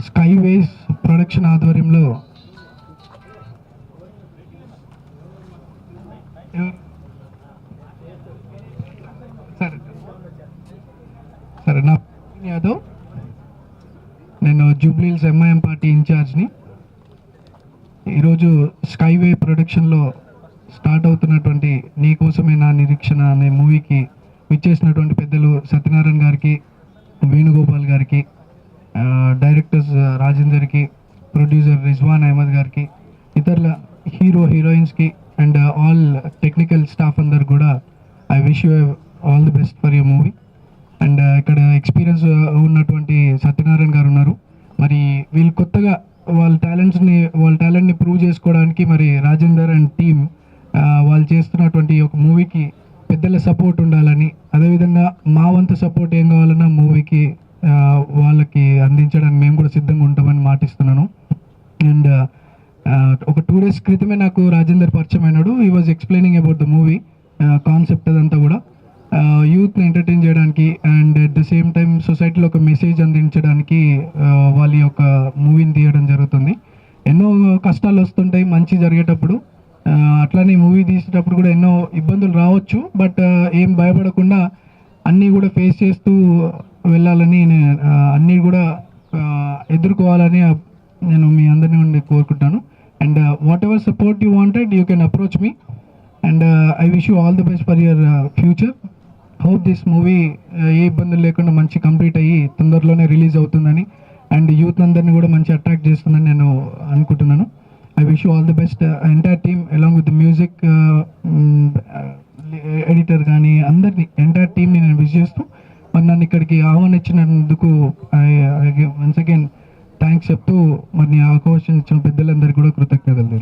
Skyways production ఆధ్వర్యంలో సరే నా యాదవ్, నేను జూబ్లీహిల్స్ ఎంఐఎం పార్టీ ఇన్ఛార్జ్ని. ఈరోజు స్కైవే ప్రొడక్షన్లో స్టార్ట్ అవుతున్నటువంటి నీకోసమే నా నిరీక్షణ అనే మూవీకి విచ్చేసినటువంటి పెద్దలు సత్యనారాయణ గారికి, వేణుగోపాల్ గారికి, డైరెక్టర్స్ రాజేందర్కి, ప్రొడ్యూసర్ రిజ్వాన్ అహ్మద్ గారికి, ఇతరుల హీరోయిన్స్కి అండ్ ఆల్ టెక్నికల్ స్టాఫ్ అందరు కూడా I wish you all the best for your movie. And ఇక్కడ ఎక్స్పీరియన్స్ ఉన్నటువంటి సత్యనారాయణ గారు ఉన్నారు. మరి వీళ్ళు కొత్తగా వాళ్ళ టాలెంట్ని ప్రూవ్ చేసుకోవడానికి మరి రాజేందర్ అండ్ టీమ్ వాళ్ళు చేస్తున్నటువంటి ఒక మూవీకి పెద్దల సపోర్ట్ ఉండాలని, అదేవిధంగా మా వంతు సపోర్ట్ ఏం కావాలన్నా మూవీకి వాళ్ళకి అందించడానికి మేము కూడా సిద్ధంగా ఉంటామని మాటిస్తున్నాను. అండ్ ఒక 2 days క్రితమే నాకు రాజేందర్ పరిచయం అయినాడు. ఈ was explaining about the movie concept అదంతా కూడా యూత్ని ఎంటర్టైన్ చేయడానికి and at the same time సొసైటీలో ఒక మెసేజ్ అందించడానికి వాళ్ళ యొక్క మూవీని తీయడం జరుగుతుంది. ఎన్నో కష్టాలు వస్తుంటాయి మంచి జరిగేటప్పుడు, అట్లానే మూవీ తీసేటప్పుడు కూడా ఎన్నో ఇబ్బందులు రావచ్చు. బట్ ఏం భయపడకుండా అన్నీ కూడా ఫేస్ చేస్తూ వెళ్ళాలని, అన్నీ కూడా ఎదుర్కోవాలని నేను మీ అందరినీ ఉండి కోరుకుంటాను. And whatever support you wanted you can approach me. And I wish you all the best for your future. Hope this movie ఏ ఇబ్బందులు లేకుండా మంచి కంప్లీట్ అయ్యి తొందరలోనే రిలీజ్ అవుతుందని అండ్ యూత్ అందరినీ కూడా మంచి అట్రాక్ట్ చేస్తుందని నేను అనుకుంటున్నాను. I wish you all the best entire team along with music editor కానీ అందరినీ ఎంటైర్ టీమ్ని నేను విష్ చేస్తూ మరి నన్ను ఇక్కడికి ఆహ్వానించినందుకు వన్స్ అగైన్ థ్యాంక్స్ చెప్తూ మరి అవకాశం ఇచ్చిన పెద్దలందరికీ కూడా కృతజ్ఞతలు.